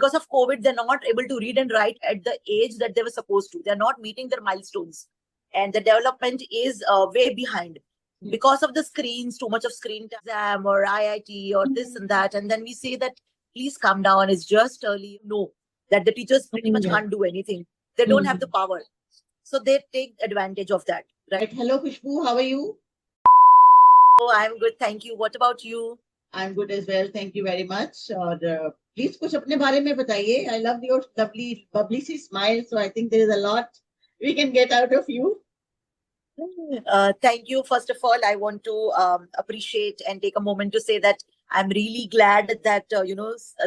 Because of COVID, they're not able to read and write at the age that they were supposed to. They're not meeting their milestones. And the development is way behind. Because of the screens, too much of screen exam or IIT or this and that. And then we say that, please calm down. It's just early. No, that the teachers pretty much can't do anything. They don't have the power. So they take advantage of that. Right? Hello, Khushbu. How are you? Oh, I'm good. Thank you. What about you? I'm good as well. Thank you very much. Please कुछ अपने बारे में बताइए. I love your lovely, bubbly smile. So I think there is a lot we can get out of you. Thank you. First of all, I want to appreciate and take a moment to say that I'm really glad that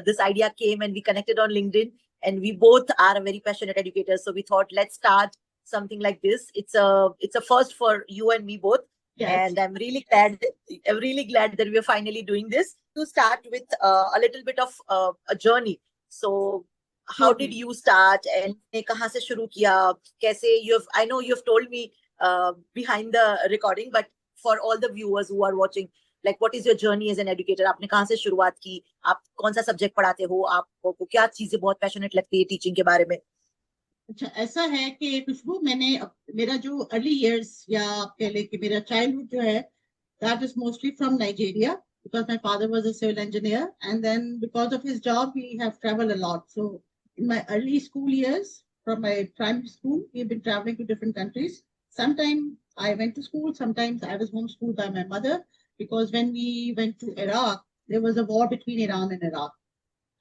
this idea came and we connected on LinkedIn, and we both are very passionate educators. So we thought, let's start something like this. It's a first for you and me both. Yes. And I'm really glad that we're finally doing this. To start with a little bit of a journey. So how did you start and kahan se shuru kiya? Kaise I know you've told me behind the recording, but for all the viewers who are watching, like, what is your journey as an educator? आपने कहाँ से शुरुआत की? आप कौन सा subject पढ़ाते हो? आपको क्या चीजें बहुत पैशनेट लगती है टीचिंग के बारे में? अच्छा, ऐसा है कि खुशबू, मेरा जो अर्ली इयर्स या आप कह ले कि मेरा चाइल्डहुड जो है, that is mostly from Nigeria, because my father was a civil engineer, and then because of his job we have traveled a lot. So in my early school years, from my primary school, we've been traveling to different countries. Sometimes I went to school, sometimes I was homeschooled by my mother, because when we went to Iraq, there was a war between Iran and Iraq.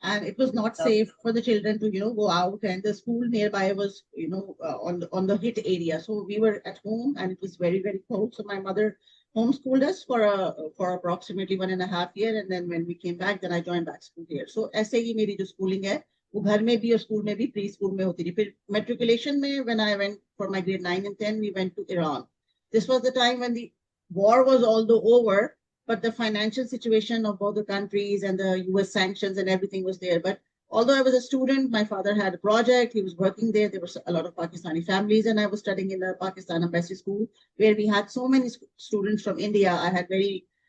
And it was not safe for the children to, go out. And the school nearby was, on the hit area. So we were at home, and it was very, very cold. So my mother homeschooled us for approximately 1.5 years. And then when we came back, then I joined back school here. So ऐसे ही मेरी जो schooling है, वो घर में भी और school में भी, pre-school में होती थी. फिर matriculation में, when I went for my grade 9 and 10, we went to Iran. This was the time when the war was although over, but the financial situation of both the countries and the US sanctions and everything was there. But although I was a student, my father had a project, he was working there. There were a lot of Pakistani families, and I was studying in the Pakistan Embassy School, where we had so many students from India. I had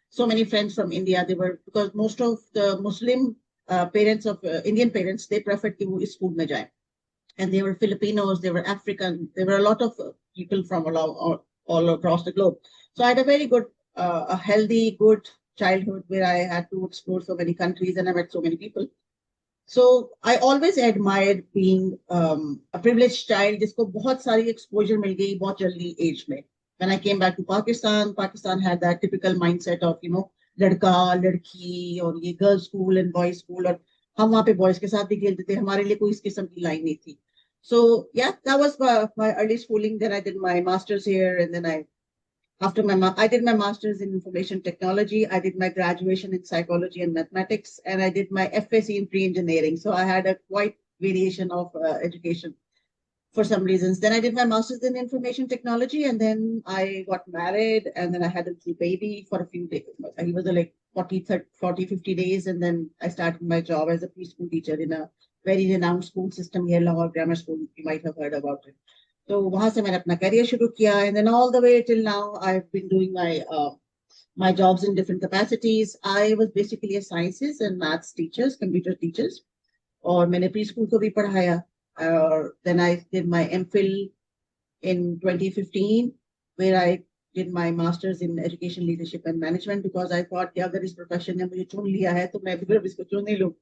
so many friends from India. Because most of the Muslim parents of Indian parents, they preferred to go school mein jaye. And they were Filipinos, they were African, there were a lot of people from all across the globe. So I had a very good, a healthy, good childhood where I had to explore so many countries and I met so many people. So I always admired being a privileged child, जिसको बहुत सारी exposure मिल गई बहुत जल्दी age में. When I came back to Pakistan, Pakistan had that typical mindset of, लड़का, लड़की और ये girls school and boys school, और हम वहाँ पे boys के साथ भी खेलते थे. हमारे लिए कोई इस किस्म की line नहीं थी. So yeah, that was my early schooling. Then I did my master's here, and then I did my master's in information technology. I did my graduation in psychology and mathematics, and I did my FSc in pre-engineering. So I had a quite variation of education for some reasons. Then I did my master's in information technology, and then I got married, and then I had a little baby for a few days. He was like 40, 50 days, and then I started my job as a preschool teacher in a very renowned school system here, Lahore Grammar School. You might have heard about it. So वहाँ से मैंने अपना career शुरू किया, and then all the way till now I've been doing my jobs in different capacities. I was basically a sciences and maths teachers, computer teachers, और मैंने preschool को भी पढ़ाया. Then I did my MPhil in 2015, where I did my master's in education leadership and management, because I thought कि अगर इस profession ने मुझे चुन लिया है तो मैं भी इसको चुन ही लूँ.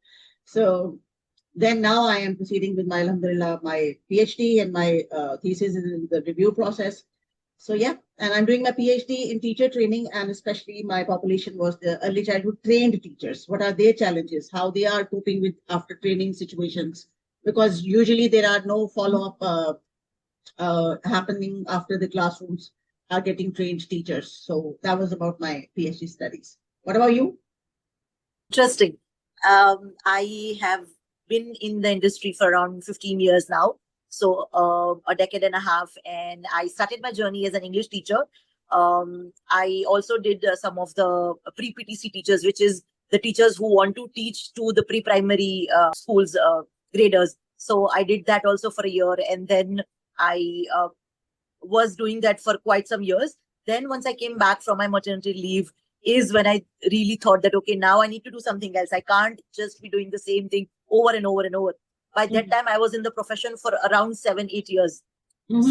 So then now I am proceeding with my, alhamdulillah, my PhD, and my thesis is in the review process. So yeah, and I'm doing my PhD in teacher training, and especially my population was the early childhood trained teachers. What are their challenges? How they are coping with after training situations? Because usually there are no follow-up happening after the classrooms are getting trained teachers. So that was about my PhD studies. What about you? Interesting. I have been in the industry for around 15 years now, so a decade and a half, and I started my journey as an English teacher. I also did some of the pre-PTC teachers, which is the teachers who want to teach to the pre-primary schools graders. So I did that also for a year, and then I was doing that for quite some years. Then once I came back from my maternity leave is when I really thought that, okay, now I need to do something else. I can't just be doing the same thing over and over and over. By that time, I was in the profession for around 7-8 years.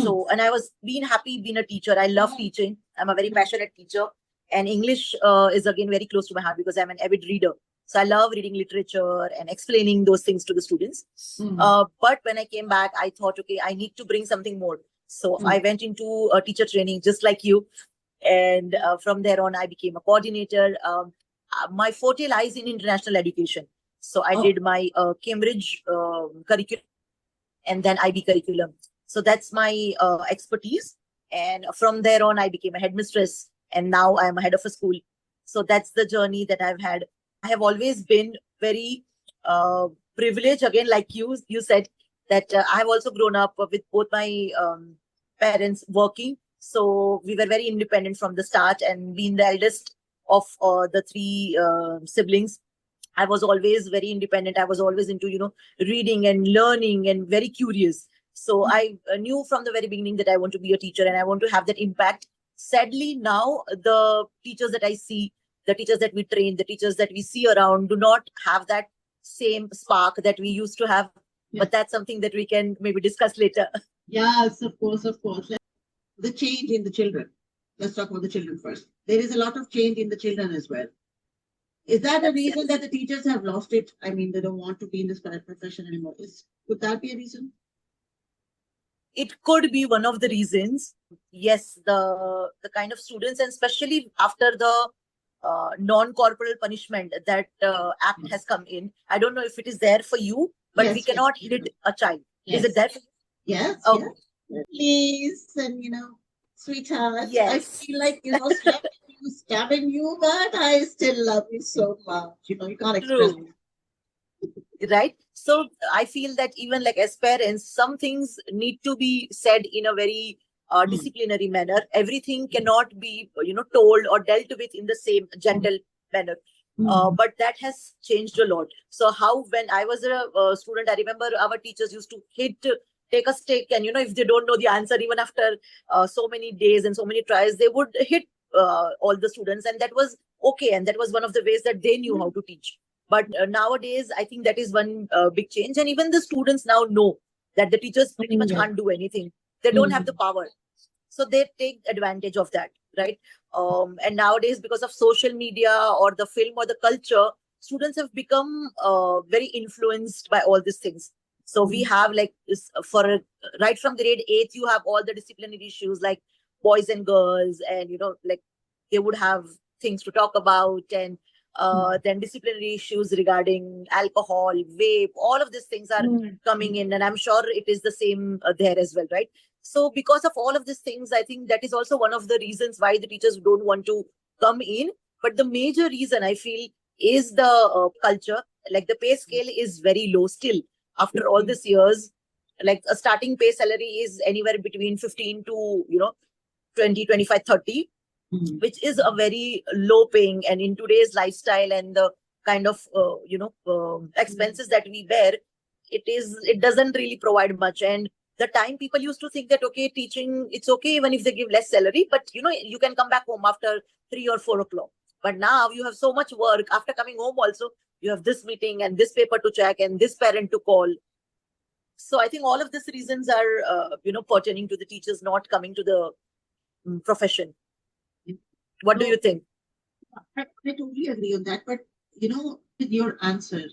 So, and I was being happy being a teacher. I love teaching. I'm a very passionate teacher. And English is again very close to my heart because I'm an avid reader. So I love reading literature and explaining those things to the students. But when I came back, I thought, okay, I need to bring something more. So I went into teacher training just like you. And from there on, I became a coordinator. My forte lies in international education. So I did my Cambridge curriculum and then IB curriculum. So that's my expertise. And from there on, I became a headmistress. And now I'm a head of a school. So that's the journey that I've had. I have always been very privileged, again, like you said, that I have also grown up with both my parents working. So we were very independent from the start, and being the eldest of the three siblings, I was always very independent. I was always into, reading and learning and very curious. So I knew from the very beginning that I want to be a teacher and I want to have that impact. Sadly, now the teachers that I see, the teachers that we train, the teachers that we see around do not have that same spark that we used to have. Yeah. But that's something that we can maybe discuss later. Yes, of course, of course. The change in the children. Let's talk about the children first. There is a lot of change in the children as well. Is that a reason that the teachers have lost it? I mean, they don't want to be in this profession anymore. Could that be a reason? It could be one of the reasons. Yes, the kind of students, and especially after the non-corporal punishment that act has come in. I don't know if it is there for you, but Yes, we cannot yes, hit a child. Yes. Is it there for you? Yes. Okay. Yes. Please, and sweetheart, Yes. I feel like stabbing you, but I still love you so much. You can't express. True. Right. So I feel that even like as parents, some things need to be said in a very disciplinary manner. Everything cannot be, told or dealt with in the same gentle manner. But that has changed a lot. So how, when I was a student, I remember our teachers used to take a stick, and if they don't know the answer, even after so many days and so many tries, they would hit all the students, and that was okay. And that was one of the ways that they knew how to teach. But nowadays, I think that is one big change. And even the students now know that the teachers pretty much can't do anything. They don't have the power. So they take advantage of that, right? And nowadays, because of social media or the film or the culture, students have become very influenced by all these things. So we have like this right from grade 8, you have all the disciplinary issues like boys and girls, and like they would have things to talk about, and then disciplinary issues regarding alcohol, vape, all of these things are coming in, and I'm sure it is the same there as well, right? So because of all of these things, I think that is also one of the reasons why the teachers don't want to come in. But the major reason I feel is the culture. Like the pay scale is very low still after all these years. Like a starting pay salary is anywhere between 15 to 20, 25, 30, which is a very low paying. And in today's lifestyle and the kind of expenses that we bear, it doesn't really provide much. And the time people used to think that, okay, teaching, it's okay even if they give less salary, but you can come back home after 3 or 4 o'clock. But now you have so much work. After coming home also, you have this meeting and this paper to check and this parent to call. So I think all of these reasons are pertaining to the teachers not coming to the profession. What do you think? I totally agree on that. But with your answer,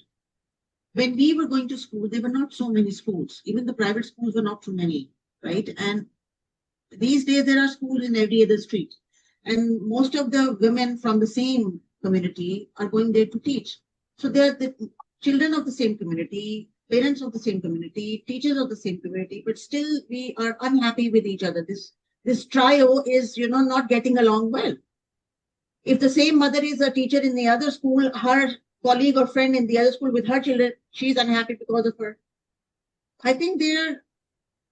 when we were going to school, there were not so many schools. Even the private schools were not too many, right? And these days there are schools in every other street. And most of the women from the same community are going there to teach. So they are the children of the same community, parents of the same community, teachers of the same community, but still we are unhappy with each other. This trio is, not getting along well. If the same mother is a teacher in the other school, her colleague or friend in the other school with her children, she's unhappy because of her. I think there are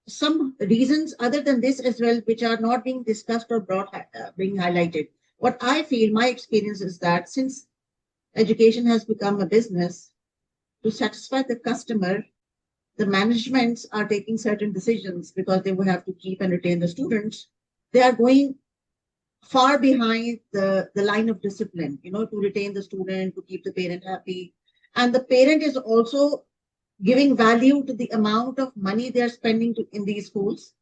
some reasons other than this as well, which are not being discussed or being highlighted. What I feel, my experience is that since education has become a business, to satisfy the customer, the managements are taking certain decisions because they will have to keep and retain the students. They are going far behind the line of discipline, to retain the student, to keep the parent happy. And the parent is also giving value to the amount of money they are spending in these schools,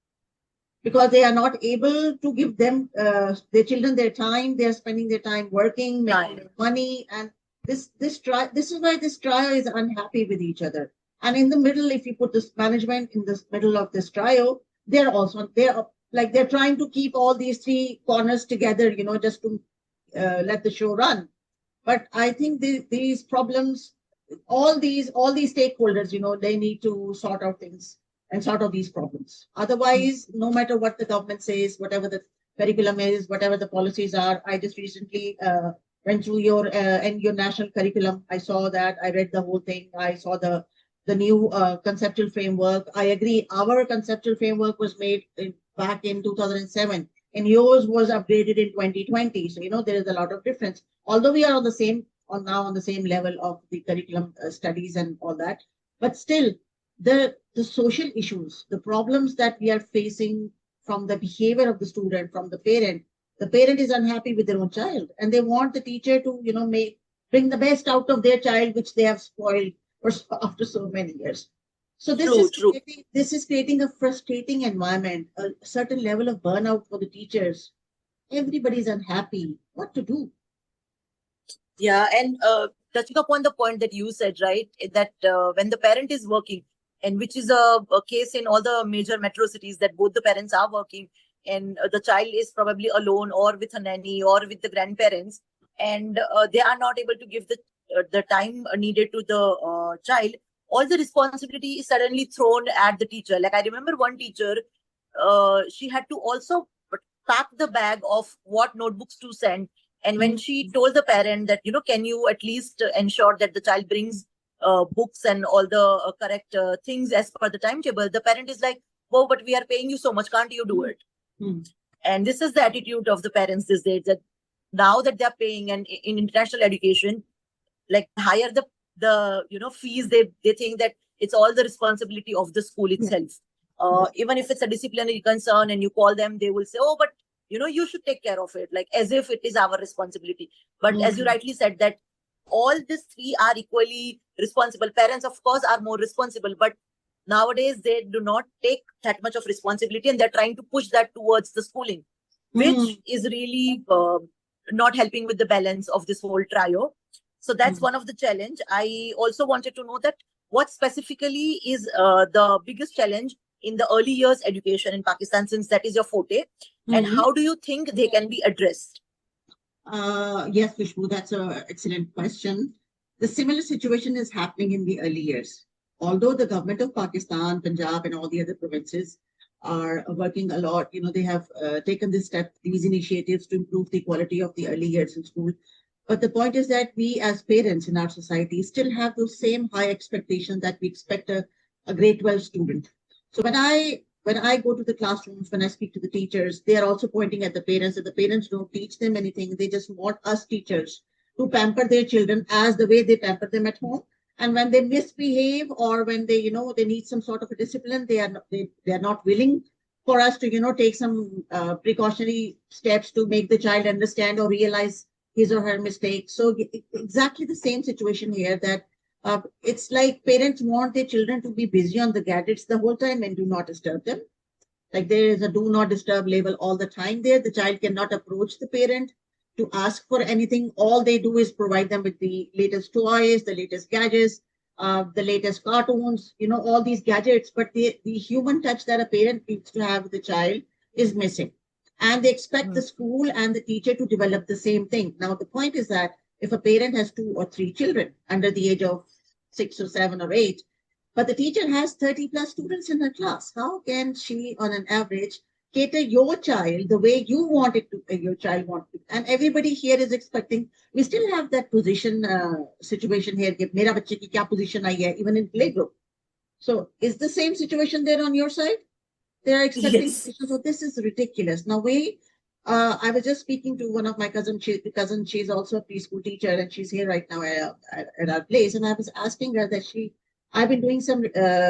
because they are not able to give them their children their time. They are spending their time working, making Time. money, and this is why this trio is unhappy with each other. And in the middle, if you put this management in the middle of this trio, they're like they're trying to keep all these three corners together, just to let the show run. But I think these problems, all these stakeholders, they need to sort out things and sort out these problems. Otherwise, no matter what the government says, whatever the curriculum is, whatever the policies are. I just recently went through your national curriculum. I saw that. I read the whole thing. I saw the new conceptual framework. I agree. Our conceptual framework was made back in 2007, and yours was upgraded in 2020. So there is a lot of difference. Although we are on the same level of the curriculum studies and all that, but still the social issues, the problems that we are facing from the behavior of the student, from the parent is unhappy with their own child, and they want the teacher to bring the best out of their child, which they have spoiled after so many years. So True, true. this is creating a frustrating environment, a certain level of burnout for the teachers. Everybody's unhappy. What to do? Yeah, and touching upon the point that you said, right, that when the parent is working, and which is a case in all the major metro cities, that both the parents are working, and the child is probably alone or with a nanny or with the grandparents, and they are not able to give the time needed to the child. All the responsibility is suddenly thrown at the teacher. Like I remember one teacher, she had to also pack the bag of what notebooks to send. And when she told the parent that, can you at least ensure that the child brings books and all the correct things as per the timetable, the parent is like, "Whoa, but we are paying you so much. Can't you do it?" And this is the attitude of the parents these days, that now that they're paying, and in international education, like higher the fees, they think that it's all the responsibility of the school itself. Even if it's a disciplinary concern and you call them, they will say, "Oh, but you should take care of it," like as if it is our responsibility. But as you rightly said, that all these three are equally responsible. Parents, of course, are more responsible, but nowadays they do not take that much of responsibility, and they're trying to push that towards the schooling, which is really not helping with the balance of this whole trio. So that's one of the challenge. I also wanted to know that what specifically is the biggest challenge in the early years education in Pakistan, since that is your forte, and how do you think they can be addressed? Yes, Vishnu, that's an excellent question. The similar situation is happening in the early years. Although the government of Pakistan, Punjab, and all the other provinces are working a lot, they have taken these initiatives to improve the quality of the early years in school. But the point is that we as parents in our society still have those same high expectations that we expect a grade 12 student. So when I go to the classrooms, when I speak to the teachers, they are also pointing at the parents, that the parents don't teach them anything. They just want us teachers to pamper their children as the way they pamper them at home. And when they misbehave, or when they need some sort of a discipline, they are not willing for us to take some precautionary steps to make the child understand or realize his or her mistake. So exactly the same situation here, that it's like parents want their children to be busy on the gadgets the whole time and do not disturb them. Like there is a do not disturb label all the time there. The child cannot approach the parent to ask for anything. All they do is provide them with the latest toys, the latest gadgets, the latest cartoons, all these gadgets. But the human touch that a parent needs to have with the child is missing. And they expect the school and the teacher to develop the same thing. Now, the point is that if a parent has 2 or 3 children under the age of 6 or 7 or 8, but the teacher has 30 plus students in her class, how can she, on an average, cater your child the way you want it to, your child want it? And everybody here is expecting, we still have that situation here, mera bachche ki kya position aayi hai, even in playgroup. So is the same situation there on your side? They are expecting positions. So this is ridiculous. Now I was just speaking to one of my cousins. She's also a preschool teacher, and she's here right now at our place. And I was asking her that I've been doing some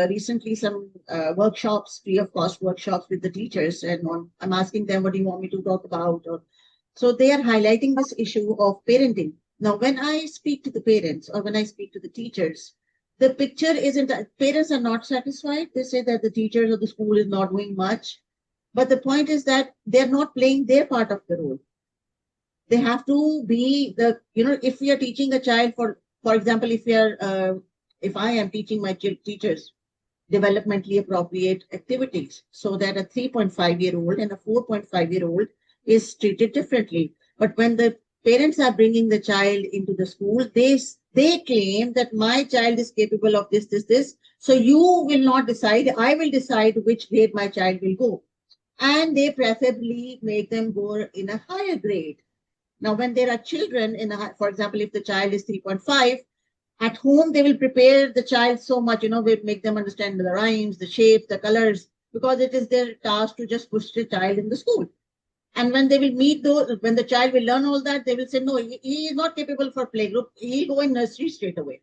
recently some workshops, free of cost workshops with the teachers, and I'm asking them, what do you want me to talk about? So they are highlighting this issue of parenting. Now, when I speak to the parents or when I speak to the teachers, the picture isn't, parents are not satisfied. They say that the teachers or the school is not doing much. But the point is that they're not playing their part of the role. They have to be the, if we are teaching a child, for example, if I am teaching my teachers developmentally appropriate activities, so that a 3.5-year-old and a 4.5-year-old is treated differently. But when the parents are bringing the child into the school, they claim that my child is capable of this. So you will not decide. I will decide which grade my child will go. And they preferably make them go in a higher grade. Now, when there are children for example, if the child is 3.5, at home, they will prepare the child so much, they make them understand the rhymes, the shapes, the colors, because it is their task to just push the child in the school. And when they will meet those, when the child will learn all that, they will say, no, he is not capable for playgroup. He'll go in nursery straight away.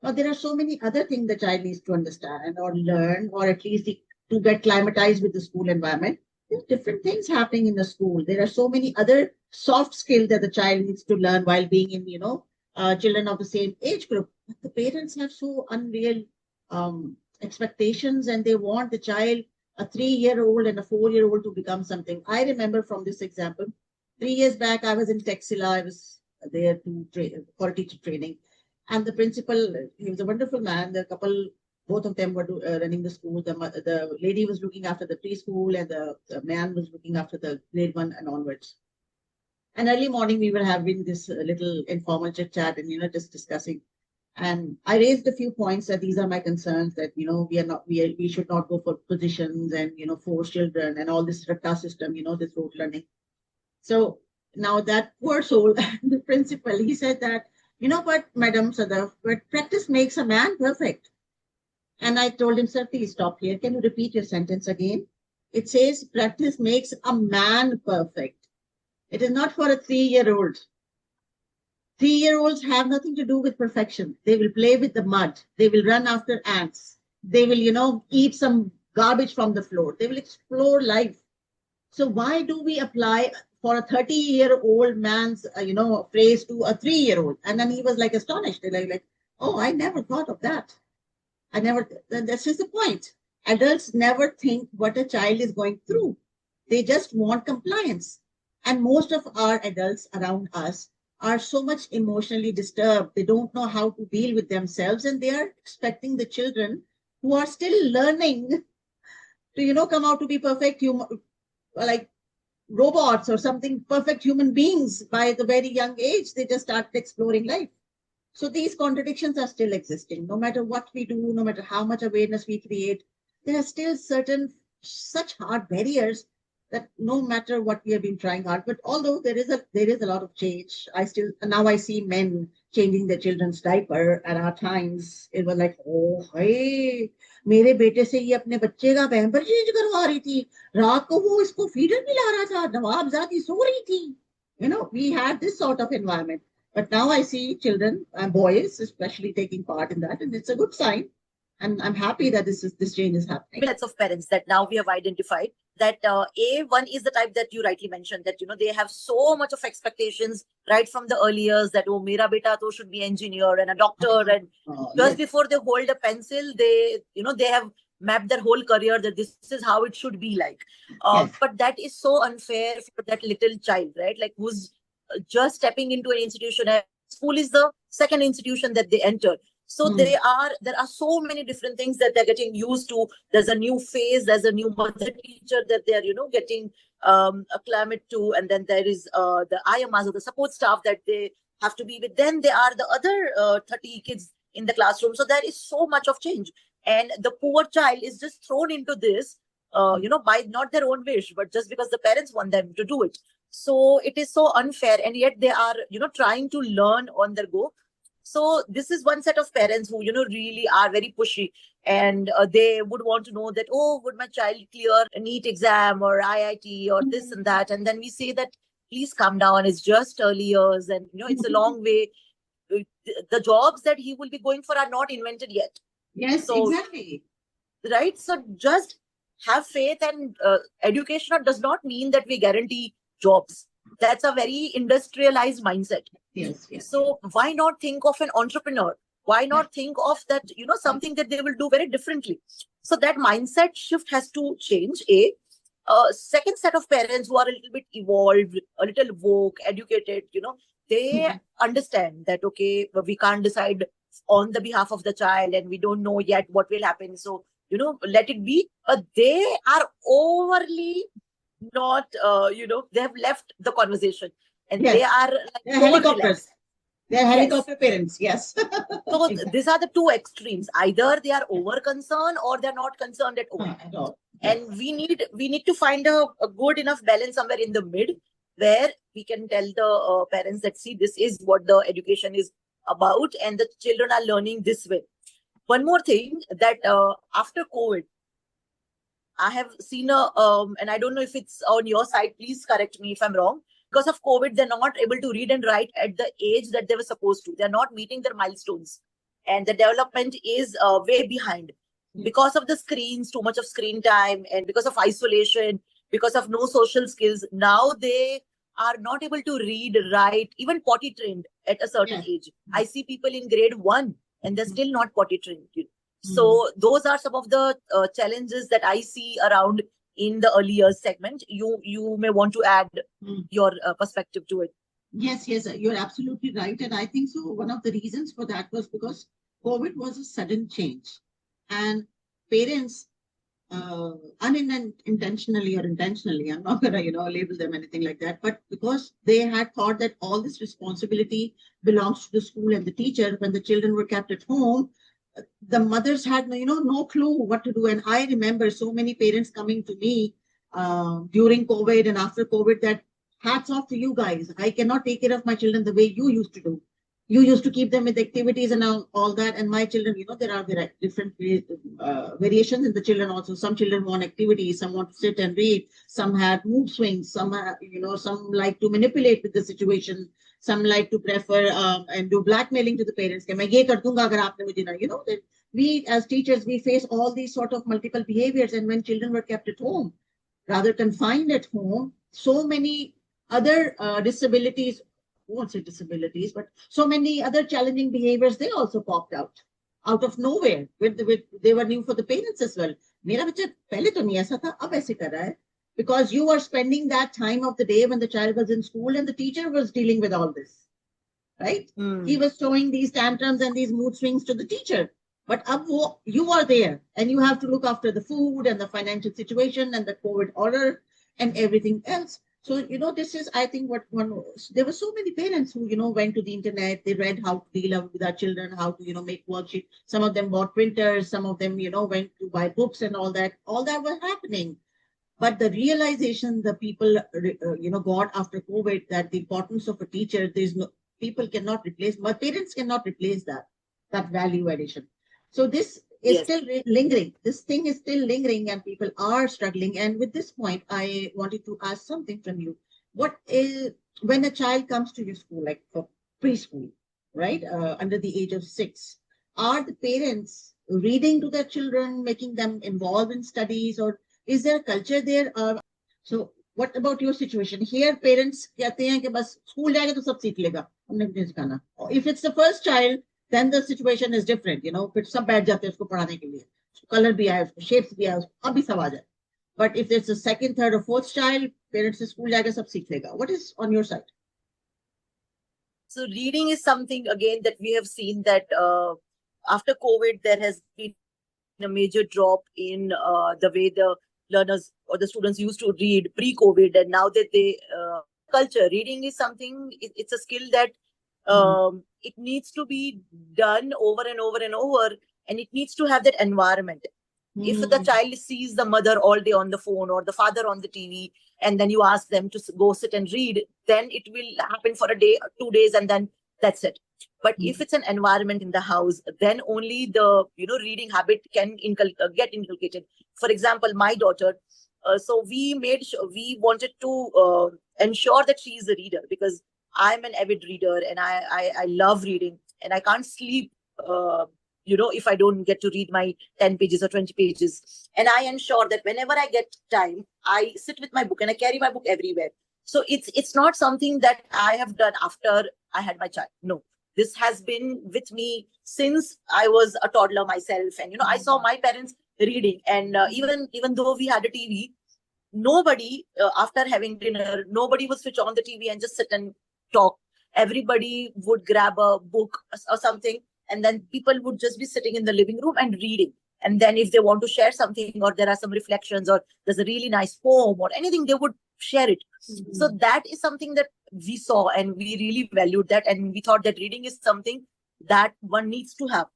Now, there are so many other things the child needs to understand or learn, or at least to get climatized with the school environment. There's different things happening in the school. There are so many other soft skills that the child needs to learn while being in, children of the same age group. But the parents have so unreal expectations, and they want the child, a 3-year-old and a 4-year-old, to become something. I remember from this example, 3 years back, I was in Texila. I was there for teacher training. And the principal, he was a wonderful man. The couple, both of them were running the school. The lady was looking after the preschool, and the man was looking after the grade 1 and onwards. And early morning, we were having this little informal chit chat and, just discussing. And I raised a few points that these are my concerns, that, we should not go for positions and, force children and all this ratta system, this rote learning. So now that poor soul, the principal, he said that, what, Madam Sadaf, but practice makes a man perfect. And I told him, sir, please stop here. Can you repeat your sentence again? It says practice makes a man perfect. It is not for a 3-year-old. 3-year-olds have nothing to do with perfection. They will play with the mud. They will run after ants. They will, eat some garbage from the floor. They will explore life. So why do we apply for a 30-year-old man's, phrase to a 3-year-old? And then he was like astonished. Like, oh, I never thought of that. That's just the point. Adults never think what a child is going through. They just want compliance. And most of our adults around us are so much emotionally disturbed. They don't know how to deal with themselves, and they are expecting the children who are still learning to, come out to be perfect human, like robots or something, perfect human beings by the very young age. They just started exploring life. So these contradictions are still existing. No matter what we do, no matter how much awareness we create, there are still such hard barriers that no matter what we have been trying hard, but although there is a lot of change, I see men changing their children's diaper. At our times, it was like, oh, hey, मेरे बेटे से ये अपने बच्चे का pamper change करवा रही थी, रात को वो इसको फीडर पिला रहा था, नवाबजादी सो रही थी. We had this sort of environment. But now I see children and boys especially taking part in that, and it's a good sign. And I'm happy that this change is happening. Sets of parents that now we have identified that one is the type that you rightly mentioned, that they have so much of expectations right from the early years, that oh, mera beta to should be engineer and a doctor, and just before they hold a pencil, they have mapped their whole career that this is how it should be like. Yes. But that is so unfair for that little child, right? Like, who's just stepping into an institution. School is the second institution that they enter. So there are so many different things that they're getting used to. There's a new phase, there's a new mother teacher that they're, getting acclimate to. And then there is the IMAs or the support staff that they have to be with. Then there are the other 30 kids in the classroom. So there is so much of change. And the poor child is just thrown into this, by not their own wish, but just because the parents want them to do it. So it is so unfair. And yet they are, trying to learn on their go. So this is one set of parents who, really are very pushy, and they would want to know that, oh, would my child clear a NEET exam or IIT or this and that? And then we say that, please calm down. It's just early years, and, it's a long way. The jobs that he will be going for are not invented yet. Yes, so, exactly. Right. So just have faith, and education does not mean that we guarantee jobs. That's a very industrialized mindset. Yes, yes. So why not think of an entrepreneur Why not think of that, something that they will do very differently? So that mindset shift has to change. Second set of parents who are a little bit evolved, a little woke, educated, they understand that, okay, we can't decide on the behalf of the child and we don't know yet what will happen. So, let it be. But they are overly not, they have left the conversation and they Yes. are like They're over helicopters. relaxed. They're Yes. helicopter parents. Yes. So Exactly. these are the two extremes. Either they are over concerned or they're not concerned at all. At all. And Yes. we need to find a good enough balance somewhere in the mid, where we can tell the parents that, see, this is what the education is about and the children are learning this way. One more thing, that after COVID, I have seen and I don't know if it's on your side, please correct me if I'm wrong. Because of COVID, they're not able to read and write at the age that they were supposed to. They're not meeting their milestones. And the development is way behind. Because of the screens, too much of screen time, and because of isolation, because of no social skills, now they are not able to read, write, even potty trained at a certain age. I see people in grade 1 and they're still not potty trained. So those are some of the challenges that I see around in the early years segment. You may want to add your perspective to it. Yes, yes, you're absolutely right. And I think so. One of the reasons for that was because COVID was a sudden change. And parents, unintentionally or intentionally, I'm not going to, label them anything like that, but because they had thought that all this responsibility belongs to the school and the teacher, when the children were kept at home, the mothers had no clue what to do. And I remember so many parents coming to me during COVID and after COVID, that hats off to you guys. I cannot take care of my children the way you used to do. You used to keep them with activities and all that. And my children, there are different variations in the children also. Some children want activities, some want to sit and read, some had mood swings, some, some like to manipulate with the situation, some like to prefer and do blackmailing to the parents. That we as teachers, we face all these sort of multiple behaviors. And when children were kept at home, rather confined at home, so many other disabilities, I won't say disabilities, but so many other challenging behaviors, they also popped out of nowhere. They were new for the parents as well. मेरा बच्चा पहले तो नहीं ऐसा था, अब ऐसे कर रहा है. Because you are spending that time of the day when the child was in school and the teacher was dealing with all this, right? He was showing these tantrums and these mood swings to the teacher. But you are there and you have to look after the food and the financial situation and the COVID order and everything else. So, this is, I think, there were so many parents who, went to the internet, they read how to deal with our children, how to, make worksheets. Some of them bought printers, some of them, went to buy books and all that was happening. But the realization the people, got after COVID, that the importance of a teacher, people cannot replace, but parents cannot replace that value addition. So this is still lingering. This thing is still lingering and people are struggling. And with this point, I wanted to ask something from you. What is, when a child comes to your school, like for preschool, right, under the age of 6, are the parents reading to their children, making them involved in studies, or is there a culture there? So what about your situation? Here, parents कहते हैं कि बस school जाएगा तो सब सीख लेगा, हमने कुछ नहीं सिखाना. If it's the first child, then the situation is different. फिर सब बैठ जाते हैं उसको पढ़ाने के लिए. Color भी आया उसको, shapes भी आया उसको, अब भी सब आ जाए. But if it's the second, third, or fourth child, parents से school जाएगा सब सीख लेगा. What is on your side? So reading is something, again, that we have seen that after COVID, there has been a major drop in the way the learners or the students used to read pre-COVID, and now that they culture, reading is something, it's a skill that it needs to be done over and over and over, and it needs to have that environment. If the child sees the mother all day on the phone or the father on the TV, and then you ask them to go sit and read, then it will happen for a day or 2 days, and then that's it. But if it's an environment in the house, then only the reading habit can get inculcated. For example, my daughter, so we wanted to ensure that she is a reader, because I'm an avid reader and I love reading, and I can't sleep if I don't get to read my 10 pages or 20 pages. And I ensure that whenever I get time, I sit with my book and I carry my book everywhere. So it's not something that I have done after I had my child. No. This has been with me since I was a toddler myself. And, I saw my parents reading. And even though we had a TV, nobody, after having dinner, nobody would switch on the TV and just sit and talk. Everybody would grab a book or something, and then people would just be sitting in the living room and reading. And then if they want to share something, or there are some reflections, or there's a really nice poem or anything, they would share it. So that is something that we saw, and we really valued that. And we thought that reading is something that one needs to have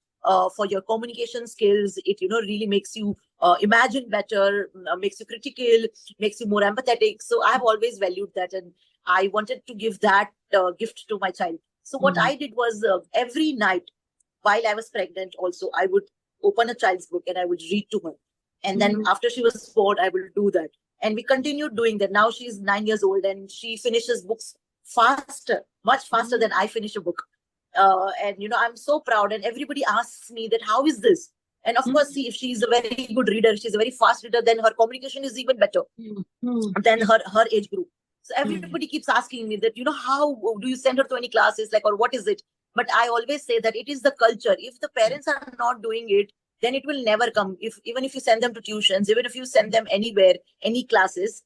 for your communication skills. It, really makes you imagine better, makes you critical, makes you more empathetic. So I've always valued that, and I wanted to give that gift to my child. So what I did was, every night while I was pregnant also, I would open a child's book and I would read to her. And then after she was bored, I would do that. And we continued doing that. Now she's 9 years old and she finishes books faster, much faster than I finish a book. And, I'm so proud. And everybody asks me that, how is this? And of course, see, if she's a very good reader, she's a very fast reader, then her communication is even better than her age group. So everybody keeps asking me that, how do you send her to any classes, like, or what is it? But I always say that it is the culture. If the parents are not doing it, then it will never come. Even if you send them to tuitions, even if you send them anywhere, any classes,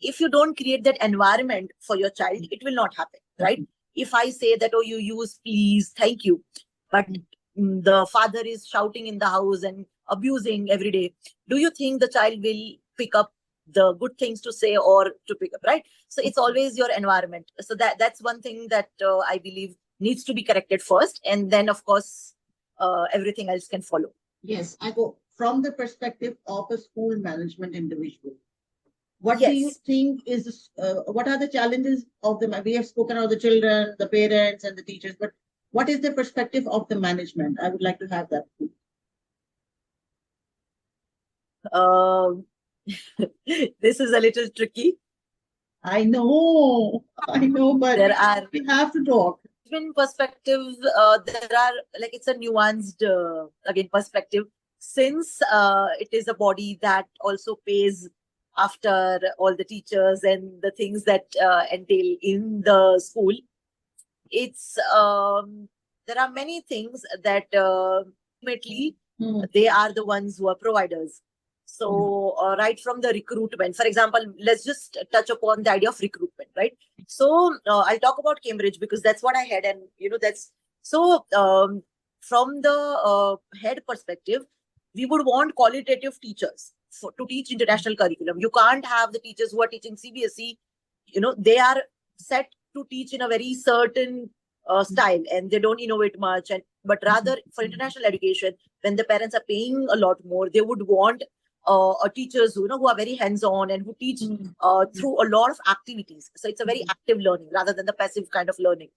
if you don't create that environment for your child, it will not happen, right? If I say that, oh, you use please, thank you, but the father is shouting in the house and abusing every day, do you think the child will pick up the good things to say or to pick up, right? So it's always your environment. So that's one thing that I believe needs to be corrected first, and then of course everything else can follow. Yes, I go from the perspective of a school management individual. What do you think is what are the challenges of them? We have spoken about the children, the parents, and the teachers, but what is the perspective of the management? I would like to have that. This is a little tricky. I know, but we have to talk. In perspective, there are, like, it's a nuanced again perspective, since it is a body that also pays after all the teachers and the things that entail in the school. It's there are many things that ultimately they are the ones who are providers. So right from the recruitment, for example, let's just touch upon the idea of recruitment, right? So I'll talk about Cambridge because that's what I had, and that's so. From the head perspective, we would want qualitative teachers to teach international curriculum. You can't have the teachers who are teaching CBSE. They are set to teach in a very certain style, and they don't innovate much. But rather for international education, when the parents are paying a lot more, they would want teachers who are very hands-on and who teach through a lot of activities. So it's a very active learning rather than the passive kind of learning.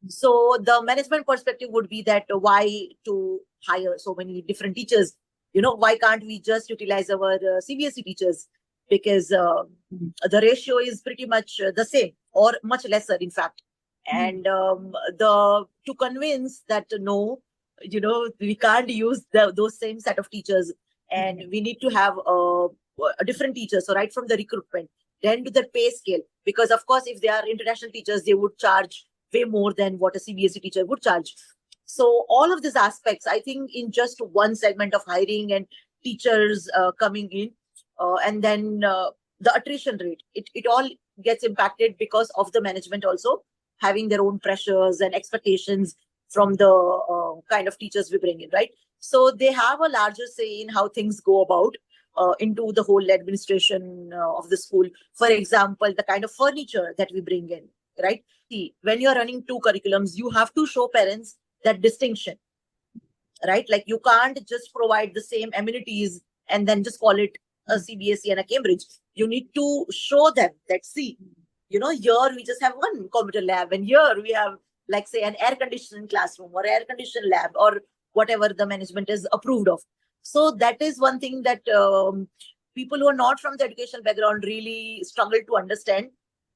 So the management perspective would be that why to hire so many different teachers? Why can't we just utilize our CBSE teachers? Because the ratio is pretty much the same or much lesser, in fact. And to convince that no, we can't use those same set of teachers, and we need to have a different teacher. So right from the recruitment, then to the pay scale, because of course, if they are international teachers, they would charge way more than what a CBSE teacher would charge. So all of these aspects, I think, in just one segment of hiring and teachers coming in, and then the attrition rate, it all gets impacted because of the management also having their own pressures and expectations from the kind of teachers we bring in, right? So they have a larger say in how things go about into the whole administration of the school. For example, the kind of furniture that we bring in, right? See, when you're running two curriculums, you have to show parents that distinction, right? Like, you can't just provide the same amenities and then just call it a CBSE and a Cambridge. You need to show them that, see, here we just have one computer lab, and here we have, like, say, an air conditioned classroom or air conditioned lab or whatever the management is approved of. So that is one thing that people who are not from the educational background really struggle to understand,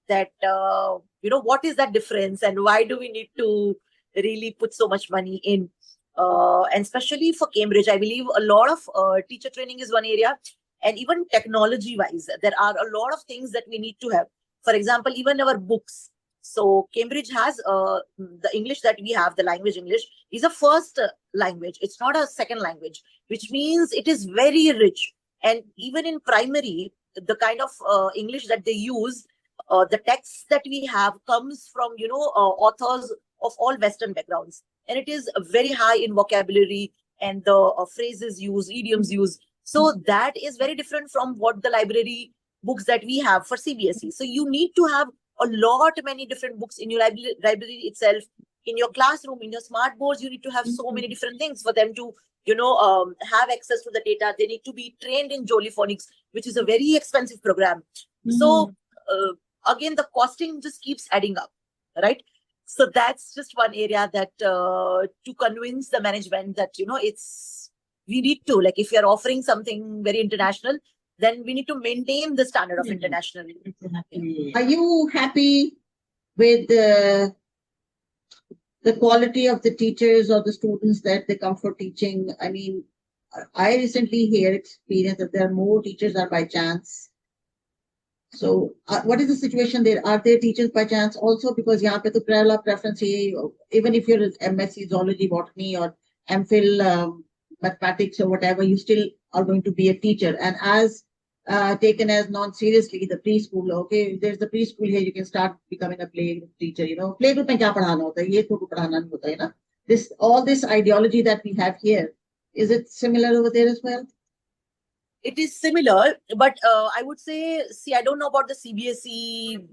that, what is that difference and why do we need to really put so much money in? And especially for Cambridge, I believe a lot of teacher training is one area, and even technology wise, there are a lot of things that we need to have. For example, even our books. So Cambridge has the English that we have, the language English, is a first language. It's not a second language, which means it is very rich. And even in primary, the kind of English that they use, the texts that we have comes from, authors of all Western backgrounds. And it is very high in vocabulary and the phrases used, idioms used. So that is very different from what the library books that we have for CBSE. So you need to have a lot many different books in your library itself. In your classroom, in your smart boards, you need to have so many different things for them to have access to the data. They need to be trained in Jolly Phonics, which is a very expensive program. So again, the costing just keeps adding up, right? So that's just one area that to convince the management that we need to, like, if we are offering something very international, then we need to maintain the standard of international. Are you happy with the quality of the teachers or the students that they come for teaching? I mean, I recently experienced that there are more teachers are by chance. So what is the situation there? Are there teachers by chance also? Because यहाँ पे तो preference है, even if you're MSc zoology, botany or MPhil mathematics or whatever, you still are going to be a teacher. And as taken as non-seriously, the preschool, okay, there's the preschool here, you can start becoming a playgroup teacher, playgroup में क्या पढ़ाना होता है, ये तो पढ़ाना नहीं होता है ना. All this ideology that we have here, is it similar over there as well? It is similar, but I would say, see, I don't know about the CBSE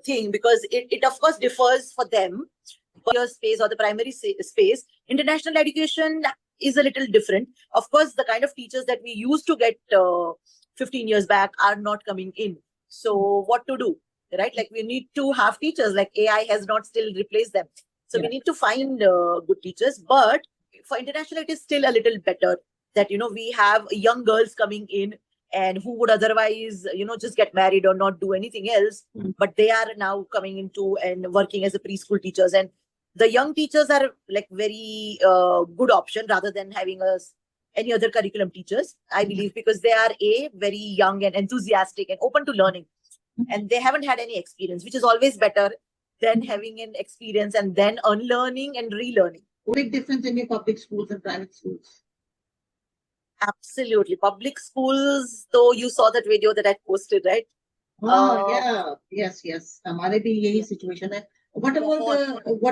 thing, because it of course differs for them, your space or the primary space. International education is a little different. Of course, the kind of teachers that we used to get 15 years back are not coming in. So what to do, right? Like, we need to have teachers, like AI has not still replaced them. So we need to find good teachers. But for international, it is still a little better that, we have young girls coming in and who would otherwise, just get married or not do anything else. But they are now coming into and working as a preschool teachers. And the young teachers are like very good option rather than having any other curriculum teachers, I believe, because they are very young and enthusiastic and open to learning. And they haven't had any experience, which is always better than having an experience and then unlearning and relearning. Big difference in your public schools and private schools. Absolutely. Public schools, though, you saw that video that I posted, right? Yeah. Yes. हमारे भी यही situation है. What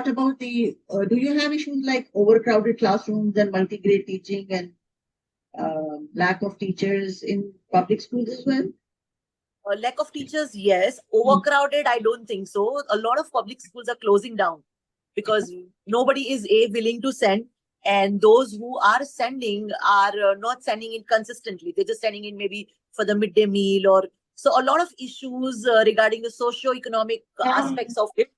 about the do you have issues like overcrowded classrooms and multi-grade teaching and lack of teachers in public schools as well? Lack of teachers, yes. Overcrowded, I don't think so. A lot of public schools are closing down because nobody is willing to send. And those who are sending are not sending it consistently. They're just sending in maybe for the midday meal or so. A lot of issues regarding the socio-economic aspects of it.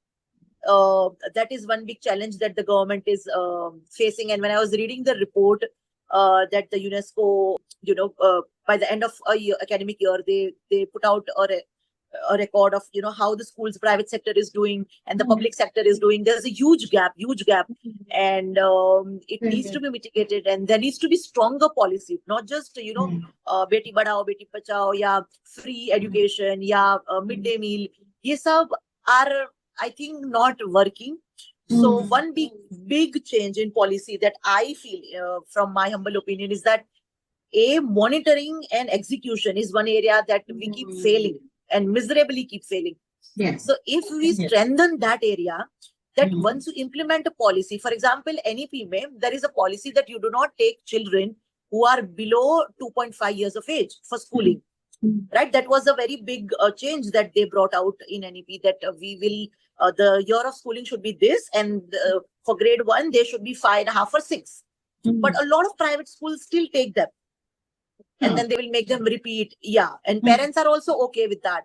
That is one big challenge that the government is facing. And when I was reading the report that the UNESCO, by the end of academic year, they put out a record of how the school's private sector is doing and the public sector is doing. There's a huge gap, and it needs to be mitigated, and there needs to be stronger policy, not just beti badhao beti bachao, ya free education, ya midday meal. Ye sab are, I think, not working. So one big change in policy that I feel, from my humble opinion, is that monitoring and execution is one area that we keep failing and miserably keep failing. Yes. So if we strengthen that area, that once you implement a policy, for example, NEP, there is a policy that you do not take children who are below 2.5 years of age for schooling. Right? That was a very big change that they brought out in NEP, that we will, the year of schooling should be this, and for grade 1, they should be 5.5 or 6. But a lot of private schools still take them. And then they will make them repeat. Yeah. And parents are also okay with that.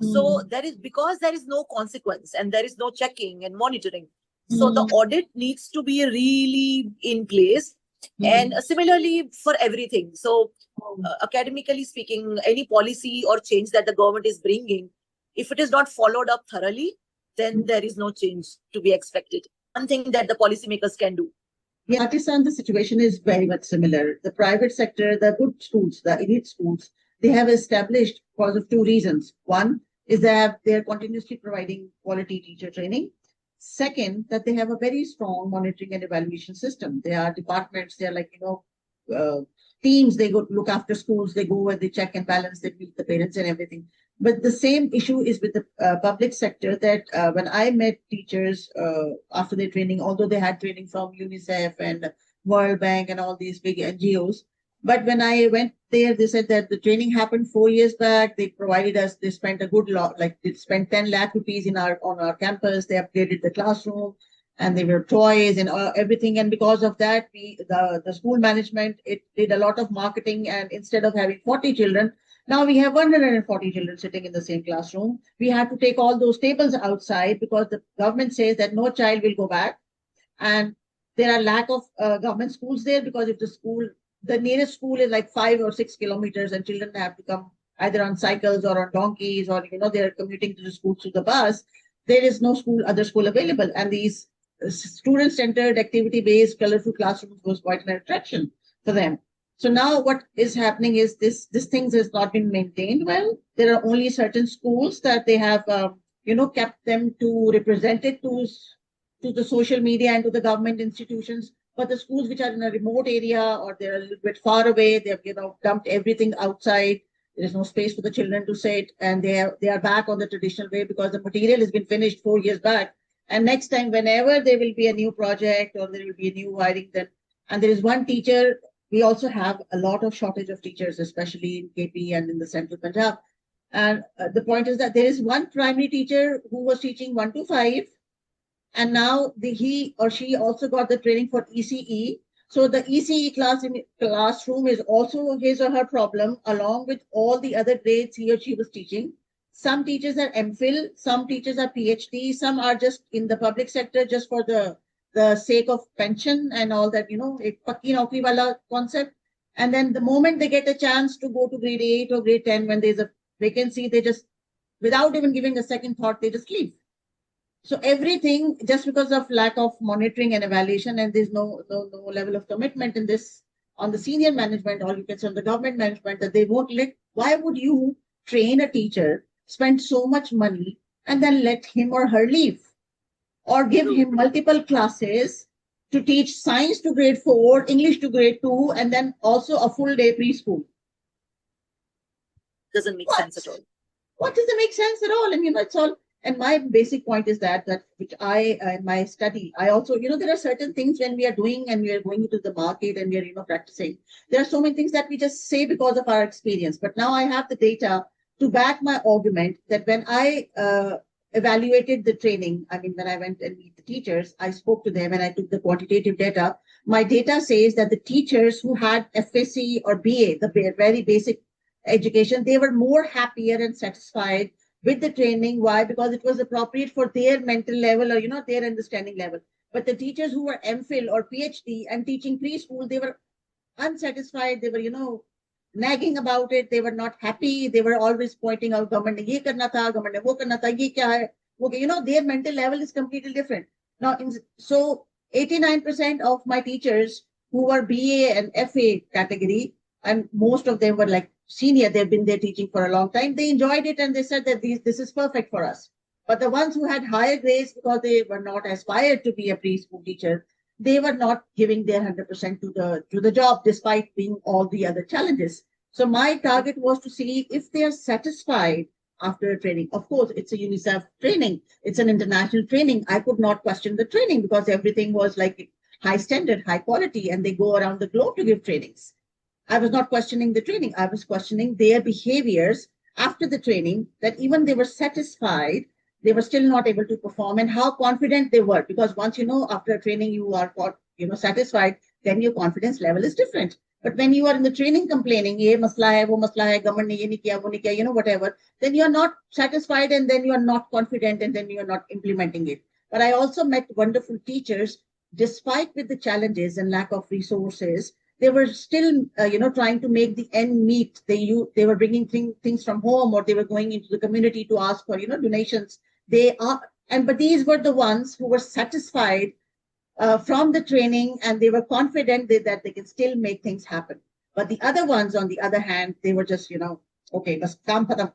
So because there is no consequence and there is no checking and monitoring. So the audit needs to be really in place. And similarly for everything. So academically speaking, any policy or change that the government is bringing, if it is not followed up thoroughly, then there is no change to be expected. One thing that the policymakers can do. In Pakistan, the situation is very much similar. The private sector, the good schools, the elite schools, they have established because of two reasons. One, is that they're continuously providing quality teacher training. Second, that they have a very strong monitoring and evaluation system. There are departments, they're like, teams, they go look after schools, they go and they check and balance, they meet the parents and everything. But the same issue is with the public sector that when I met teachers after their training, although they had training from UNICEF and World Bank and all these big NGOs, but when I went there, they said that the training happened 4 years back. They provided us, they spent a good lot, like they spent 10 lakh rupees on our campus. They upgraded the classroom and there were toys and everything. And because of that, the school management, it did a lot of marketing. And instead of having 40 children, now we have 140 children sitting in the same classroom. We had to take all those tables outside because the government says that no child will go back. And there are lack of government schools there because if the nearest school is like 5 or 6 kilometers and children have to come either on cycles or on donkeys or, they're commuting to the school through the bus, there is no other school available. And these student-centered, activity-based, colorful classrooms was quite an attraction for them. So now what is happening is this thing has not been maintained well. There are only certain schools that they have, kept them to represent it to the social media and to the government institutions. But the schools which are in a remote area or they're a little bit far away, they've dumped everything outside. There is no space for the children to sit, and they are back on the traditional way because the material has been finished 4 years back. And next time, whenever there will be a new project or there will be a new wiring, and there is one teacher, we also have a lot of shortage of teachers, especially in KP and in the central Punjab. And the point is that there is one primary teacher who was teaching 1 to 5, and now he or she also got the training for ECE. So the ECE classroom is also his or her problem, along with all the other grades he or she was teaching. Some teachers are MPhil, some teachers are PhD, some are just in the public sector just for the sake of pension and all that, a pakki naukri wala concept. And then the moment they get a chance to go to grade 8 or grade 10, when there's a vacancy, they just, without even giving a second thought, they just leave. So everything, just because of lack of monitoring and evaluation, and there's no level of commitment in this on the senior management, or you can say on the government management, that they won't let. Why would you train a teacher, spend so much money, and then let him or her leave, or give him multiple classes to teach science to grade 4, English to grade 2, and then also a full day preschool? Doesn't make sense at all. What doesn't make sense at all? And it's all. And my basic point is that which I, in my study, I also, there are certain things when we are doing and we are going into the market and we are, practicing. There are so many things that we just say because of our experience. But now I have the data to back my argument that when I evaluated the training, when I went and meet the teachers, I spoke to them and I took the quantitative data. My data says that the teachers who had FSC or BA, the very basic education, they were more happier and satisfied with the training. Why? Because it was appropriate for their mental level or, their understanding level. But the teachers who were MPhil or PhD and teaching preschool, they were unsatisfied. They were, nagging about it. They were not happy. They were always pointing out, government ne ye karna tha, government ne wo karna tha, ye kya hai? Okay, their mental level is completely different. Now, so 89% of my teachers who were BA and FA category, and most of them were like senior, they've been there teaching for a long time. They enjoyed it and they said that this is perfect for us. But the ones who had higher grades because they were not aspired to be a preschool teacher, they were not giving their 100% to the job despite being all the other challenges. So my target was to see if they are satisfied after a training. Of course, it's a UNICEF training. It's an international training. I could not question the training because everything was like high standard, high quality, and they go around the globe to give trainings. I was not questioning the training. I was questioning their behaviors after the training, that even they were satisfied, they were still not able to perform, and how confident they were. Because once, after a training, you are, satisfied, then your confidence level is different. But when you are in the training complaining, ye masla hai, wo masla hai, government ne ye nahi kiya, wo nahi kiya, whatever, then you are not satisfied and then you are not confident and then you are not implementing it. But I also met wonderful teachers, despite with the challenges and lack of resources, they were still, trying to make the end meet. They were bringing things from home, or they were going into the community to ask for, donations. But these were the ones who were satisfied from the training, and they were confident that they can still make things happen. But the other ones, on the other hand, they were just, okay, bas kaam khatam.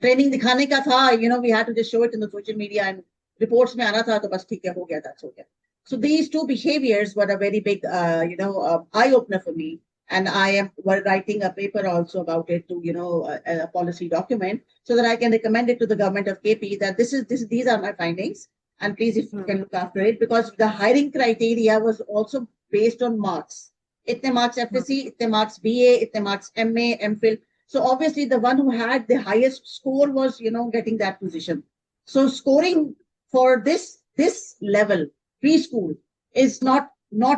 Training दिखाने का था, we had to just show it in the social media and reports में आना था तो बस ठीक है, हो गया, that's हो गया. So these two behaviors were a very big, eye opener for me. And I am writing a paper also about it to, a policy document so that I can recommend it to the government of KP that these are my findings. And please, if you can look after it, because the hiring criteria was also based on marks. Itne marks FSC, itne marks BA, itne marks MA, MPhil. So obviously the one who had the highest score was, getting that position. So scoring for this level, preschool, is not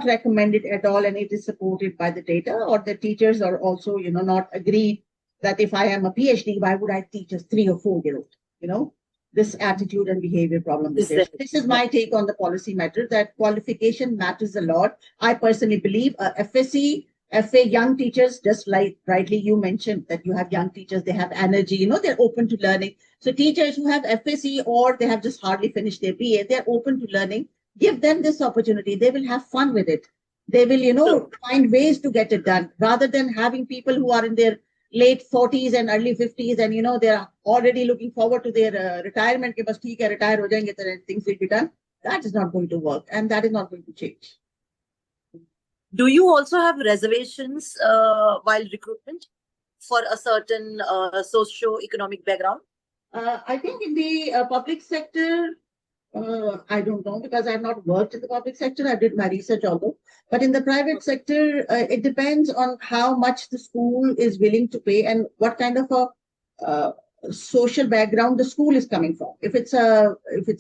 recommended at all, and it is supported by the data. Or the teachers are also, not agreed that if I am a PhD, why would I teach a 3 or 4 year old? This attitude and behavior problem is there. This is my take on the policy matter, that qualification matters a lot. I personally believe FSC, FA, young teachers, just like rightly you mentioned that you have young teachers, they have energy, they're open to learning. So teachers who have FSC or they have just hardly finished their BA, they're open to learning. Give them this opportunity. They will have fun with it. They will, find ways to get it done rather than having people who are in their late 40s and early 50s and, they're already looking forward to their retirement. Ke bas theek hai, retire ho jayenge, then things will be done. That is not going to work and that is not going to change. Do you also have reservations while recruitment for a certain socio-economic background? I think in the public sector, I don't know because I have not worked in the public sector. I did my research although, but in the private sector, it depends on how much the school is willing to pay and what kind of a social background the school is coming from. If it's a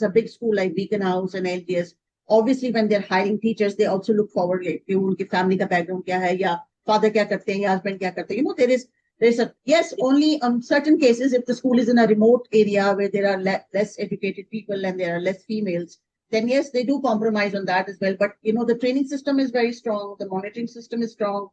big school like Beacon House and LGS, obviously when they're hiring teachers, they also look forward to unki family ka background kya hai, ya father kya karte hain, ya husband kya karte hain. There's a yes, only on certain cases, if the school is in a remote area where there are less educated people and there are less females, then yes, they do compromise on that as well. But the training system is very strong, the monitoring system is strong.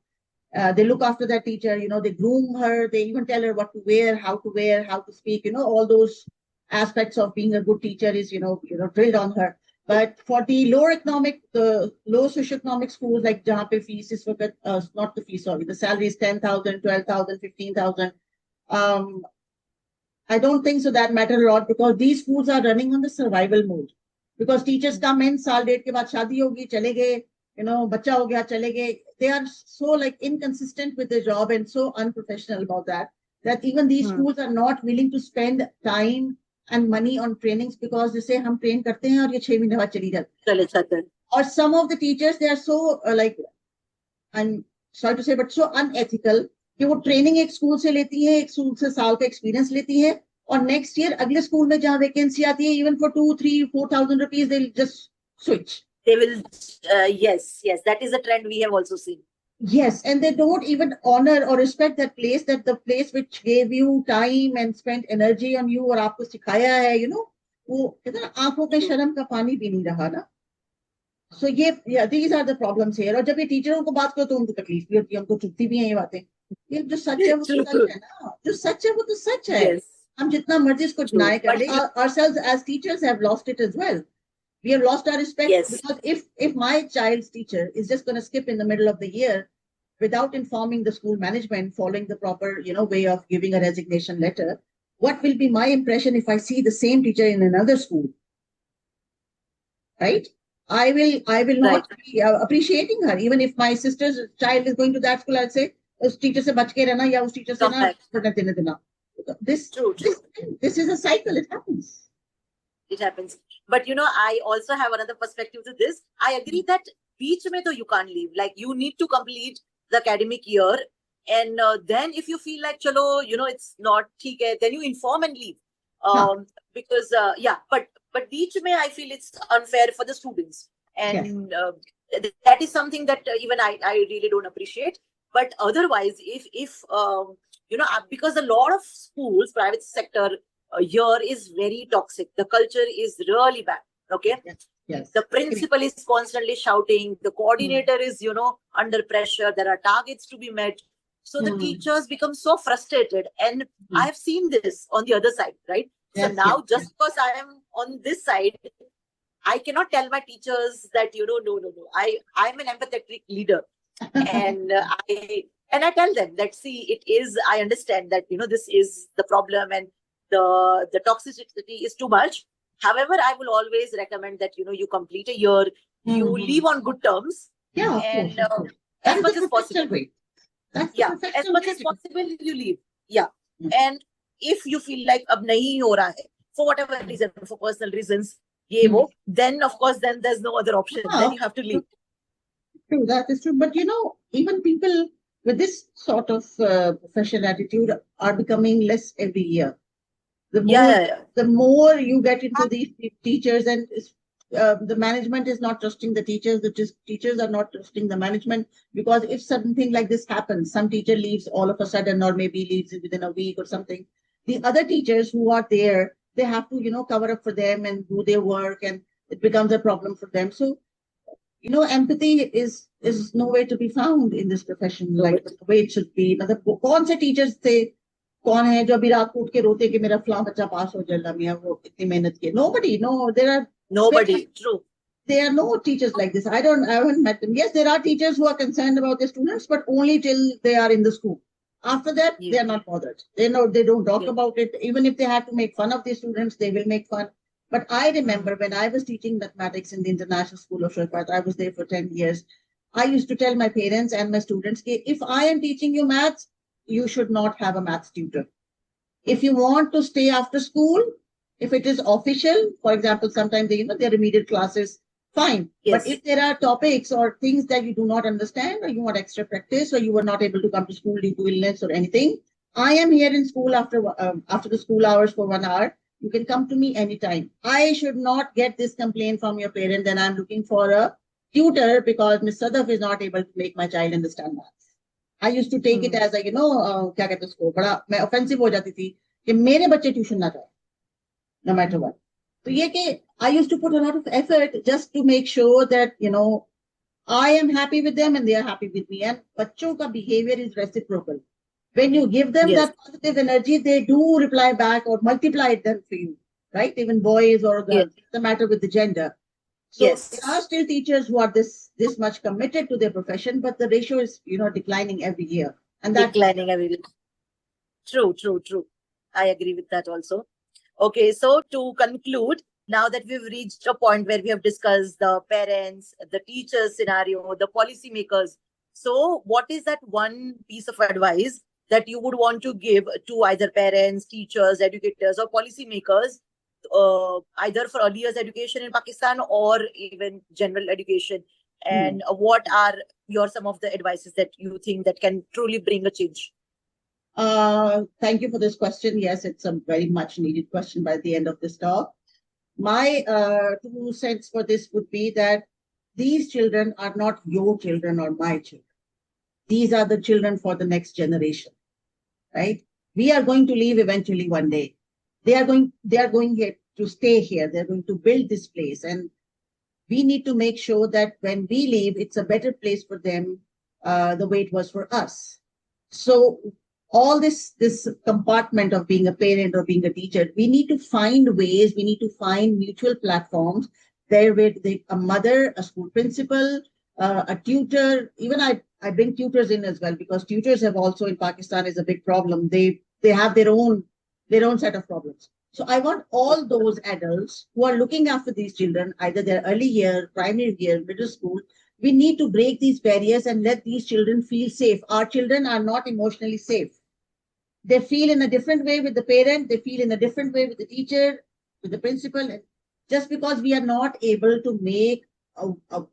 They look after that teacher, they groom her, they even tell her what to wear, how to speak, all those aspects of being a good teacher is, drilled on her. But for the low socioeconomic schools like jahan pe fees is not the fees, sorry, the salary is 10,000, 12,000, 15,000. I don't think so that matter a lot because these schools are running on the survival mode. Because teachers come in, saal ded ke baad shaadi hogi, chale gaye, bacha ho gaya, chale gaye. They are so inconsistent with their job and so unprofessional about that even these schools are not willing to spend time and money on trainings because they say हम train करते हैं और ये 6 महीने बाद चली जाती है. Or some of the teachers, they are so I'm sorry to say, but so unethical कि वो training एक school से लेती है, एक school से साल का experience लेती है और next year अगले school में जहाँ vacancy आती है, even for 2, 3, 4,000 rupees, they'll just switch. They will, yes, that is a trend we have also seen. Yes, and they don't even honor or respect that the place which gave you time and spent energy on you और आपको सिखाया है, वो इतना आंखों में शर्म का पानी भी नहीं रहा ना. So these are the problems here. और जब ये टीचरों को बात करो तो उनको तकलीफ भी होती है, उनको चुभती भी है ये बातें. ये जो सच है वो तो सच है ना, जो सच है वो तो सच है. हम जितना मर्जी इसको deny कर ले, ourselves as teachers have lost it as well. We have lost our respect because if my child's teacher is just going to skip in the middle of the year without informing the school management, following the proper way of giving a resignation letter, what will be my impression if I see the same teacher in another school? Right? I will not be appreciating her. Even if my sister's child is going to that school, I'll say, us teacher se bach ke rehna ya us teacher se na padna dena. This is a cycle. It happens. It happens. But I also have another perspective to this. I agree that beach mein to you can't leave. Like you need to complete the academic year, and then if you feel like chalo, it's not theek hai, then you inform and leave. Because but beach mein I feel it's unfair for the students, and that is something that even I really don't appreciate. But otherwise, if because a lot of schools, private sector here is very toxic. The culture is really bad. Okay. Yes. The principal is constantly shouting. The coordinator is, under pressure. There are targets to be met. So the teachers become so frustrated. And I have seen this on the other side, right? So now just because I am on this side, I cannot tell my teachers that, no. I'm an empathetic leader. And I tell them that, see, I understand that, this is the problem and the toxicity is too much. However, I will always recommend that you complete a year, you leave on good terms, Yeah, of and course, of course. as That is much the as professional possible. way. That's the Yeah, as professional much way as to do. possible you leave. Yeah, Mm. and if you feel like ab nahi ho raha hai for whatever reason, for personal reasons, ye Mm. wo, then of course then there's no other option. Then you have to leave. True, that is true. But even people with this sort of professional attitude are becoming less every year. The Yeah, more yeah, yeah. the more you get into these teachers, and the management is not trusting the teachers, the teachers are not trusting the management, because if something like this happens, some teacher leaves all of a sudden, or maybe leaves within a week or something, the other teachers who are there, they have to cover up for them and do their work, and it becomes a problem for them. So empathy is nowhere to be found in this profession, like the way it should be. मतलब कौन से teachers थे, कौन है जो अभी रात को उठ के रोते कि मेरा फलां बच्चा पास हो जाए, मियां वो इतनी मेहनत की? Nobody. No, there are Nobody. True. there are no teachers like this. I haven't met them. Yes, there are teachers who are concerned about their students, but only till they are in the school. After that, Yeah. they are not bothered. They don't talk Yeah. about it. Even if they have to make fun of their students, they will make fun. But I remember when I was teaching mathematics in the International School of Shortcut, I was there for 10 years. I used to tell my parents and my students, if I am teaching you maths, you should not have a maths tutor. If you want to stay after school, if it is official, for example, sometimes they're remedial classes, fine. Yes. But if there are topics or things that you do not understand, or you want extra practice, or you were not able to come to school due to illness or anything, I am here in school after the school hours for 1 hour. You can come to me anytime. I should not get this complaint from your parent that I'm looking for a tutor because Ms. Sadaf is not able to make my child understand maths. I used to take it as a, क्या कहते उसको, बड़ा मैं offensive हो जाती थी कि मेरे बच्चे ट्यूशन ना जाए, no matter what. तो ये कि I used to put a lot of effort just to make sure that, I am happy with them and they are happy with me. And बच्चों का behavior is reciprocal. When you give them Yes. that positive energy, they do reply back or multiply it then for you, right? Even boys or girls, Yes. the matter with the gender. So there are Yes. still teachers who are this much committed to their profession, but the ratio is declining every year, and that Declining every week. True, true, true. I agree with that also. Okay, so to conclude, now that we've reached a point where we have discussed the parents, the teachers scenario, the policymakers, so what is that one piece of advice that you would want to give to either parents, teachers, educators, or policymakers, either for early years education in Pakistan or even general education? And what are some of the advices that you think that can truly bring a change? Thank you for this question. Yes, it's a very much needed question by the end of this talk. My 2 cents for this would be that these children are not your children or my children. These are the children for the next generation, right? We are going to leave eventually one day. They are going here to stay here. They're going to build this place, and we need to make sure that when we leave, it's a better place for them, the way it was for us. So all this compartment of being a parent or being a teacher, we need to find ways, we need to find mutual platforms there where a mother, a school principal, a tutor, even I bring tutors in as well, because tutors have also in Pakistan is a big problem. They have their own set of problems. So I want all those adults who are looking after these children, either their early year, primary year, middle school, we need to break these barriers and let these children feel safe. Our children are not emotionally safe. They feel in a different way with the parent, they feel in a different way with the teacher, with the principal. Just because we are not able to make a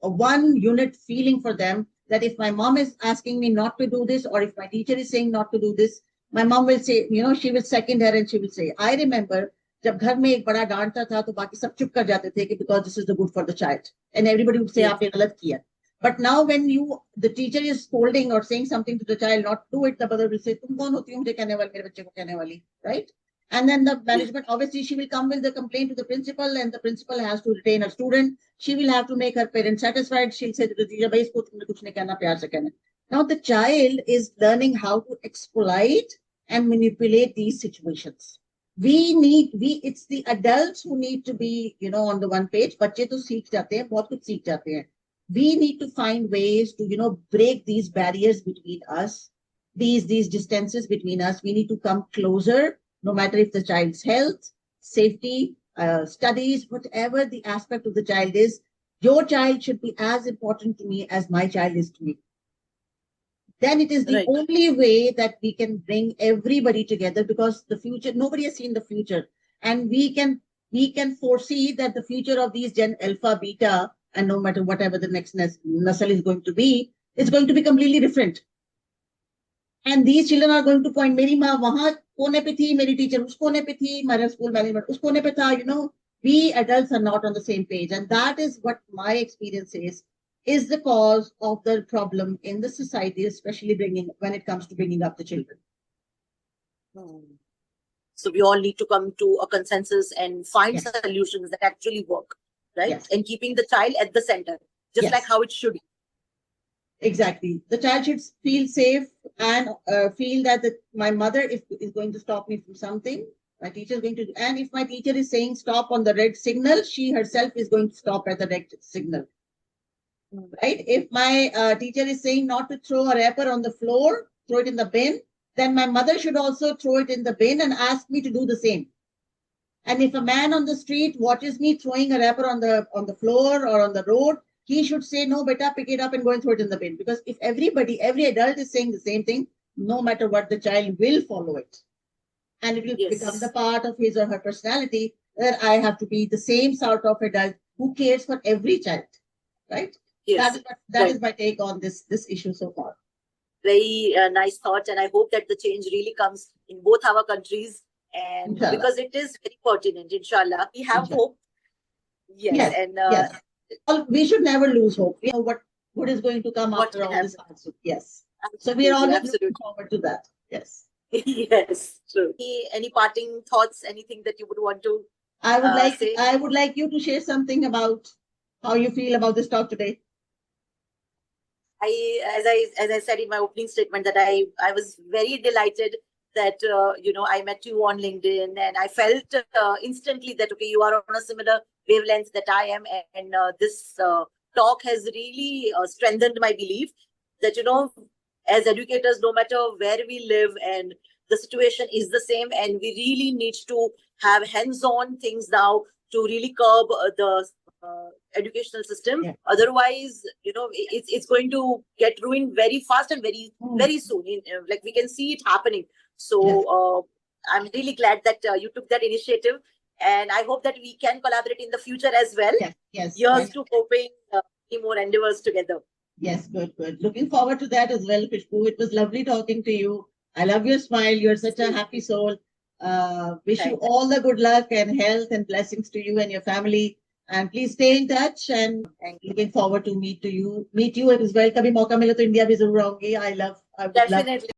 one unit feeling for them, that if my mom is asking me not to do this, or if my teacher is saying not to do this, my mom will say, she will second her and she will say, I remember जब घर में एक बड़ा डांटता था तो बाकी सब चुप कर जाते थे कि because this is the good for the child, and everybody would say आपने गलत किया. But now when the teacher is scolding or saying something to the child not to do it, the mother will say, तुम कौन होती हो मुझे कहने वाली, मेरे बच्चे को कहने वाली, right? And then the management, obviously, she will come with the complaint to the principal, and the principal has to retain her student. She will have to make her parents satisfied. She'll say to the teacher, "Bhai, isko tumne kuch nahi kehna, pyar se kehna." Now the child is learning how to exploit and manipulate these situations. It's the adults who need to be, on the one page. बच्चे तो सीख जाते हैं, बहुत कुछ सीख जाते हैं. We need to find ways to, break these barriers between us, these distances between us. We need to come closer. no matter if the child's health, safety, studies, whatever the aspect of the child is, your child should be as important to me as my child is to me. Then it is the Right. only way that we can bring everybody together, because the future, nobody has seen the future. And we can foresee that the future of these Gen Alpha, Beta, and no matter whatever the next nasal is going to be, it's going to be completely different. And these children are going to point, Meri maa wahan kone pe thi, meri teacher us kone pe thi, my school management us kone pe tha, you know, we adults are not on the same page. And that is what my experience is the cause of the problem in the society, especially when it comes to bringing up the children. So we all need to come to a consensus and find Yes. solutions that actually work, right? Yes. And keeping the child at the center, just Yes. like how it should be. Exactly. The child should feel safe and feel that my mother is going to stop me from something. My teacher is going to, and if my teacher is saying stop on the red signal, she herself is going to stop at the red signal. Right? If my teacher is saying not to throw a wrapper on the floor, throw it in the bin, then my mother should also throw it in the bin and ask me to do the same. And if a man on the street watches me throwing a wrapper on the floor or on the road, he should say, no, beta, pick it up and go and throw it in the bin. Because if every adult is saying the same thing, no matter what, the child will follow it. And it will become the part of his or her personality that I have to be the same sort of adult who cares for every child. Right? Yes. That is my take on this issue so far. Very nice thought. And I hope that the change really comes in both our countries. And Inshallah. Because it is very pertinent, inshallah. We have Inshallah. hope. Yes. And yes. We should never lose hope. We know what is going to come after all this hardship. Yes. So we are always looking forward to that. Yes. Yes, true. Any parting thoughts, anything that you would want to say? I would like you to share something about how you feel about this talk today. As I said in my opening statement, that I was very delighted that I met you on LinkedIn, and I felt instantly that okay, you are on a similar wavelength that I am, and this talk has really strengthened my belief that as educators, no matter where we live, and the situation is the same, and we really need to have hands-on things now to really curb the educational system. Yeah. Otherwise, it's going to get ruined very fast and very soon. Like we can see it happening. So I'm really glad that you took that initiative, and I hope that we can collaborate in the future as well. Yes. Here's to hoping more endeavors together. Yes, good. Looking forward to that as well, Khushbu. It was lovely talking to you. I love your smile. You're such a happy soul. Wish you all the good luck and health and blessings to you and your family. And please stay in touch. And looking forward to meet you as well. Kabhi mauka mile to India bhi zarur aaungi. I would love